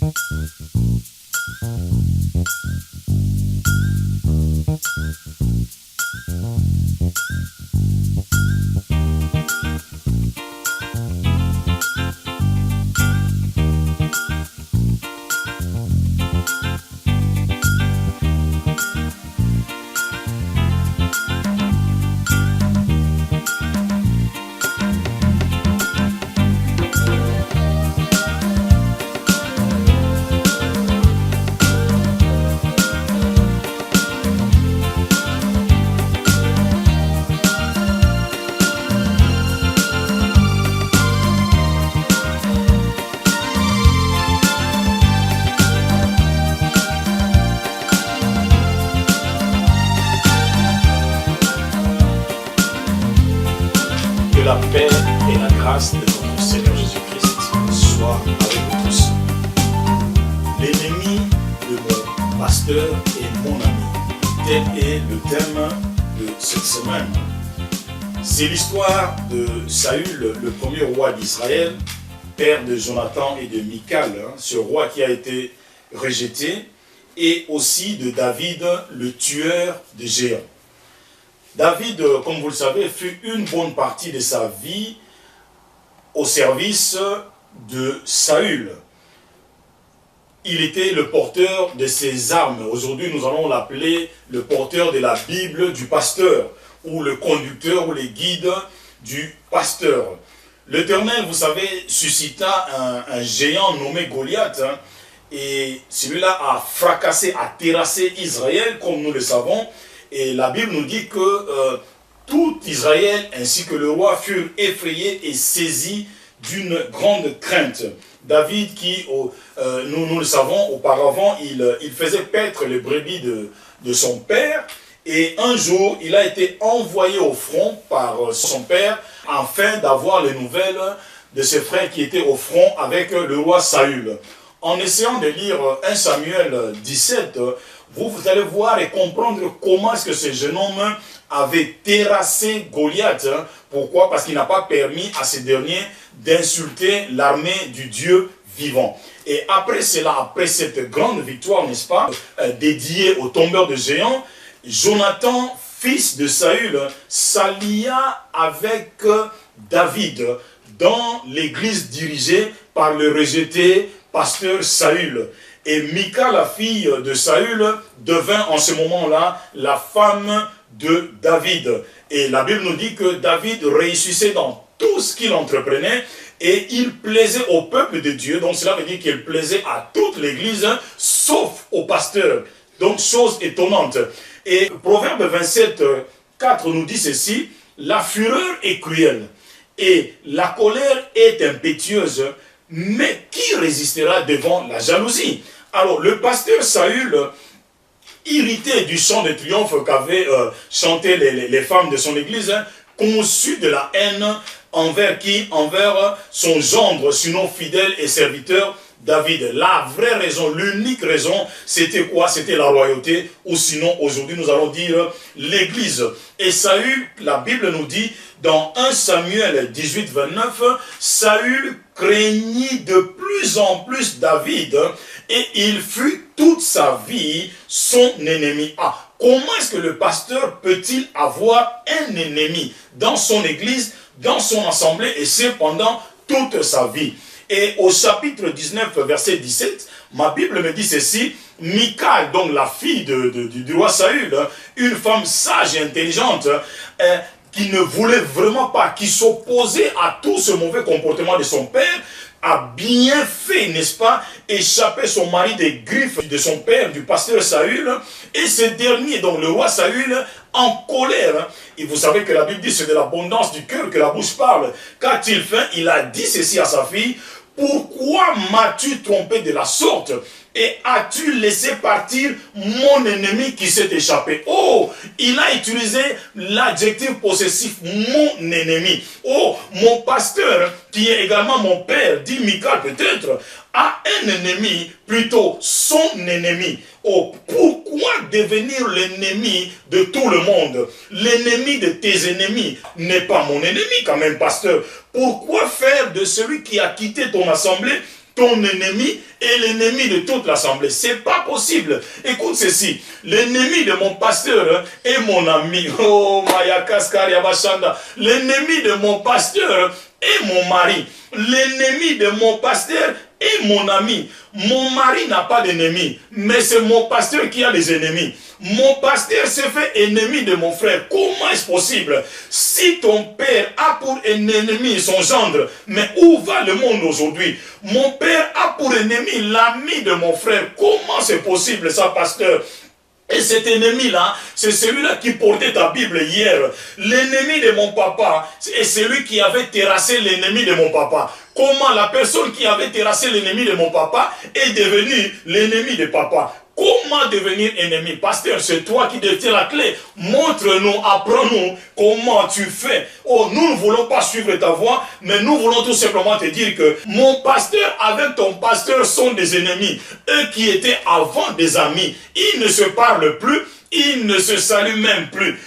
Que la paix et la grâce de notre Seigneur Jésus-Christ soient avec vous tous. L'ennemi de mon pasteur est mon ami. Tel est le thème de cette semaine. C'est l'histoire de Saül, le premier roi d'Israël, père de Jonathan et de Michal, ce roi qui a été rejeté, et aussi de David, le tueur de géants. David, comme vous le savez, fut une bonne partie de sa vie au service de Saül. Il était le porteur de ses armes. Aujourd'hui, nous allons l'appeler le porteur de la Bible du pasteur, ou le conducteur ou le guide du pasteur. L'Éternel, vous savez, suscita un géant nommé Goliath, et celui-là a fracassé, a terrassé Israël, comme nous le savons. Et la Bible nous dit que tout Israël ainsi que le roi furent effrayés et saisis d'une grande crainte. David, qui, nous le savons, auparavant, il faisait paître les brebis de son père. Et un jour, il a été envoyé au front par son père afin d'avoir les nouvelles de ses frères qui étaient au front avec le roi Saül. En essayant de lire 1 Samuel 17, vous allez voir et comprendre comment est-ce que ce jeune homme avait terrassé Goliath. Pourquoi? Parce qu'il n'a pas permis à ce dernier d'insulter l'armée du Dieu vivant. Et après cela, après cette grande victoire, n'est-ce pas, dédiée au tombeur de géants, Jonathan, fils de Saül, s'allia avec David dans l'église dirigée par le rejeté pasteur Saül. Et Michal, la fille de Saül, devint en ce moment-là la femme de David. Et la Bible nous dit que David réussissait dans tout ce qu'il entreprenait et il plaisait au peuple de Dieu. Donc cela veut dire qu'il plaisait à toute l'église, sauf au pasteur. Donc chose étonnante. Et Proverbe 27, 4 nous dit ceci: la fureur est cruelle et la colère est impétueuse, mais qui résistera devant la jalousie? Alors, le pasteur Saül, irrité du chant de triomphe qu'avaient chanté les femmes de son église, conçut de la haine envers qui? Envers son gendre, sinon fidèle et serviteur David. La vraie raison, l'unique raison, c'était quoi? C'était la royauté, ou sinon aujourd'hui nous allons dire l'église. Et Saül, la Bible nous dit dans 1 Samuel 18, 29, Saül craignit de plus en plus David et il fut toute sa vie son ennemi. Ah, comment est-ce que le pasteur peut-il avoir un ennemi dans son église, dans son assemblée, et c'est pendant toute sa vie? Et au chapitre 19, verset 17, ma Bible me dit ceci: Michal, donc la fille du roi Saül, une femme sage et intelligente, qui ne voulait vraiment pas, qui s'opposait à tout ce mauvais comportement de son père, a bien fait, n'est-ce pas, échapper son mari des griffes de son père, du pasteur Saül, et ce dernier, donc le roi Saül, en colère. Et vous savez que la Bible dit c'est de l'abondance du cœur que la bouche parle. Qu'a-t-il fait? Il a dit ceci à sa fille: pourquoi m'as-tu trompé de la sorte? Et as-tu laissé partir mon ennemi qui s'est échappé? Oh, il a utilisé l'adjectif possessif, mon ennemi. Oh, mon pasteur, qui est également mon père, dit Michal peut-être, a un ennemi, plutôt son ennemi. Oh, pourquoi devenir l'ennemi de tout le monde? L'ennemi de tes ennemis n'est pas mon ennemi quand même, pasteur. Pourquoi faire de celui qui a quitté ton assemblée ton ennemi est l'ennemi de toute l'assemblée. C'est pas possible. Écoute ceci. L'ennemi de mon pasteur est mon ami. Oh, Maya Kaskar Yabashanda. L'ennemi de mon pasteur est mon mari. L'ennemi de mon pasteur est mon ami. Mon mari n'a pas d'ennemi, mais c'est mon pasteur qui a des ennemis. Mon pasteur s'est fait ennemi de mon frère. Comment est-ce possible? Si ton père a pour ennemi son gendre, mais où va le monde aujourd'hui? Mon père a pour ennemi l'ami de mon frère. Comment c'est possible ça, pasteur? Et cet ennemi-là, c'est celui-là qui portait ta Bible hier. L'ennemi de mon papa est celui qui avait terrassé l'ennemi de mon papa. Comment la personne qui avait terrassé l'ennemi de mon papa est devenue l'ennemi de papa? Comment devenir ennemi? Pasteur, c'est toi qui détiens la clé. Montre-nous, apprends-nous comment tu fais. Oh, nous ne voulons pas suivre ta voie, mais nous voulons tout simplement te dire que mon pasteur avec ton pasteur sont des ennemis. Eux qui étaient avant des amis. Ils ne se parlent plus, ils ne se saluent même plus.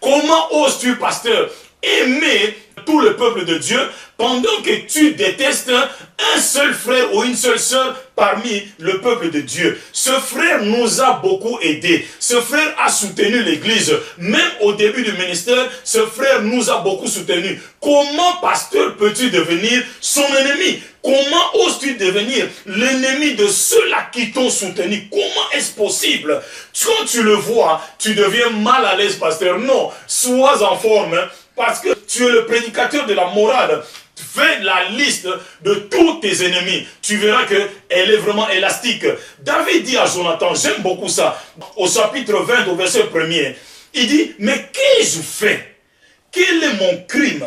Comment oses-tu, pasteur, aimer tout le peuple de Dieu pendant que tu détestes un seul frère ou une seule sœur parmi le peuple de Dieu? Ce frère nous a beaucoup aidés. Ce frère a soutenu l'église. Même au début du ministère, ce frère nous a beaucoup soutenus. Comment, pasteur, peux-tu devenir son ennemi? Comment oses-tu devenir l'ennemi de ceux-là qui t'ont soutenu? Comment est-ce possible? Quand tu le vois, tu deviens mal à l'aise, pasteur. Non, sois en forme, parce que tu es le prédicateur de la morale. Fais la liste de tous tes ennemis. Tu verras qu'elle est vraiment élastique. David dit à Jonathan, j'aime beaucoup ça, au chapitre 20, au verset 1er, il dit, mais qu'ai-je fait? Quel est mon crime?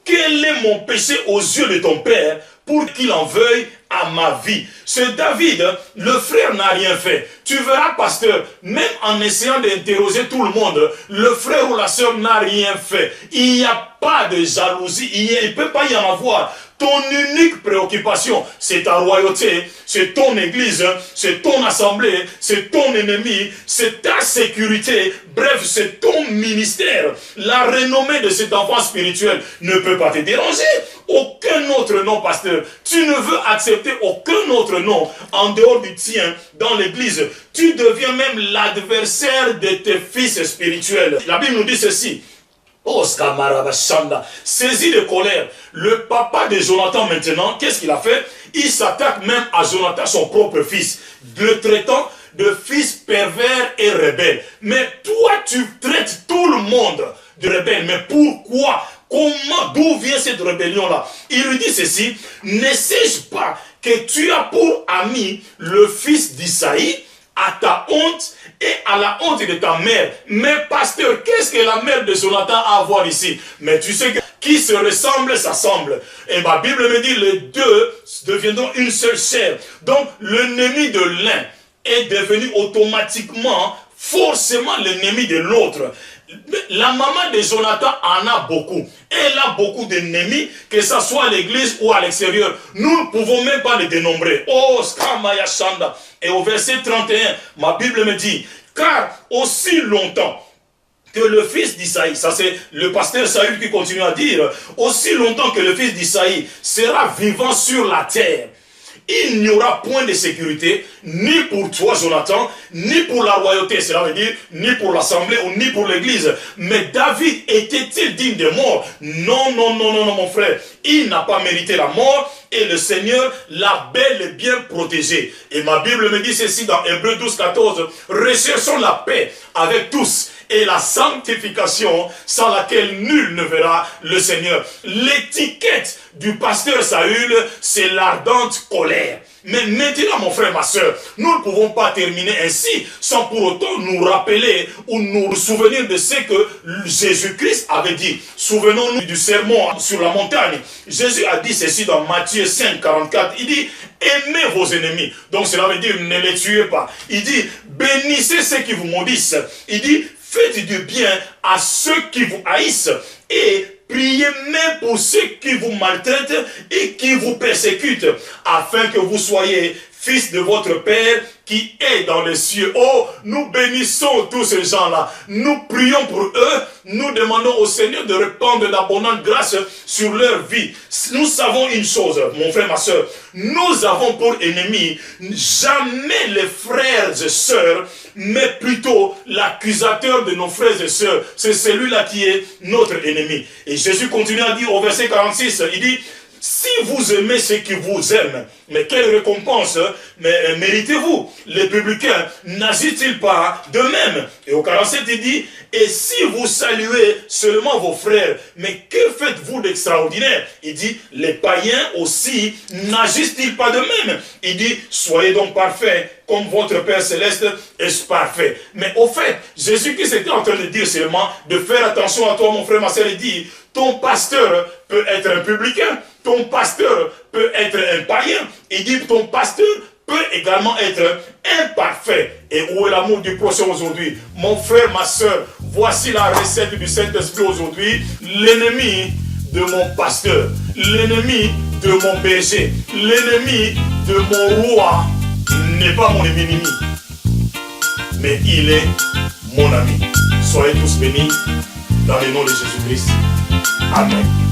Quel est mon péché aux yeux de ton père pour qu'il en veuille à ma vie? Ce David, le frère n'a rien fait. Tu verras, pasteur, même en essayant d'interroger tout le monde, le frère ou la sœur n'a rien fait. Il n'y a pas de jalousie, il ne peut pas y en avoir. Ton unique préoccupation, c'est ta royauté, c'est ton église, c'est ton assemblée, c'est ton ennemi, c'est ta sécurité, bref, c'est ton ministère. La renommée de cet enfant spirituel ne peut pas te déranger. Aucun autre nom, pasteur. Tu ne veux accepter aucun autre nom en dehors du tien dans l'église. Tu deviens même l'adversaire de tes fils spirituels. La Bible nous dit ceci. Oh, saisi de colère, le papa de Jonathan maintenant, qu'est-ce qu'il a fait? Il s'attaque même à Jonathan, son propre fils, le traitant de fils pervers et rebelle. Mais toi, tu traites tout le monde de rebelle. Mais pourquoi? Comment? D'où vient cette rébellion-là? Il lui dit ceci, ne sais-je pas que tu as pour ami le fils d'Isaïe, à ta honte et à la honte de ta mère. Mais pasteur, qu'est-ce que la mère de Jonathan a à voir ici? Mais tu sais que qui se ressemble, s'assemble. Et ma Bible me dit, les deux deviendront une seule chair. Donc l'ennemi de l'un est devenu automatiquement, forcément l'ennemi de l'autre. La maman de Jonathan en a beaucoup. Elle a beaucoup d'ennemis, que ce soit à l'église ou à l'extérieur. Nous ne pouvons même pas les dénombrer. Oh, Skamaya Shanda. Et au verset 31, ma Bible me dit, car aussi longtemps que le fils d'Isaïe, ça c'est le pasteur Saül qui continue à dire, aussi longtemps que le fils d'Isaïe sera vivant sur la terre, il n'y aura point de sécurité, ni pour toi, Jonathan, ni pour la royauté, cela veut dire, ni pour l'assemblée, ou ni pour l'église. Mais David était-il digne de mort? Non, non, non, non, non, mon frère. Il n'a pas mérité la mort, et le Seigneur l'a bel et bien protégé. Et ma Bible me dit ceci dans Hébreux 12, 14, recherchons la paix avec tous, et la sanctification sans laquelle nul ne verra le Seigneur. L'étiquette du pasteur Saül, c'est l'ardente colère. Mais maintenant, mon frère, ma soeur, nous ne pouvons pas terminer ainsi sans pour autant nous rappeler ou nous souvenir de ce que Jésus-Christ avait dit. Souvenons-nous du sermon sur la montagne. Jésus a dit ceci dans Matthieu 5, 44. Il dit, aimez vos ennemis. Donc cela veut dire, ne les tuez pas. Il dit, bénissez ceux qui vous maudissent. Il dit, faites du bien à ceux qui vous haïssent et priez même pour ceux qui vous maltraitent et qui vous persécutent, afin que vous soyez fils de votre Père qui est dans les cieux. Oh, nous bénissons tous ces gens-là. Nous prions pour eux. Nous demandons au Seigneur de répandre d'abondantes grâces sur leur vie. Nous savons une chose, mon frère, ma soeur. Nous avons pour ennemis jamais les frères et sœurs, mais plutôt l'accusateur de nos frères et sœurs. C'est celui-là qui est notre ennemi. Et Jésus continue à dire au verset 46, il dit, si vous aimez ceux qui vous aiment, mais quelle récompense méritez-vous? Les publicains n'agissent-ils pas de même? Et au 47, il dit, et si vous saluez seulement vos frères, mais que faites-vous d'extraordinaire? Il dit, les païens aussi n'agissent-ils pas de même? Il dit, soyez donc parfaits, comme votre Père Céleste est parfait. Mais au fait, Jésus-Christ était en train de dire seulement, de faire attention à toi, mon frère, ma soeur, il dit, ton pasteur peut être un publicain, ton pasteur peut être un païen. Il dit que ton pasteur peut également être imparfait. Et où est l'amour du prochain aujourd'hui? Mon frère, ma soeur, voici la recette du Saint-Esprit aujourd'hui. L'ennemi de mon pasteur, l'ennemi de mon berger, l'ennemi de mon roi n'est pas mon ennemi, mais il est mon ami. Soyez tous bénis dans le nom de Jésus-Christ. Amen.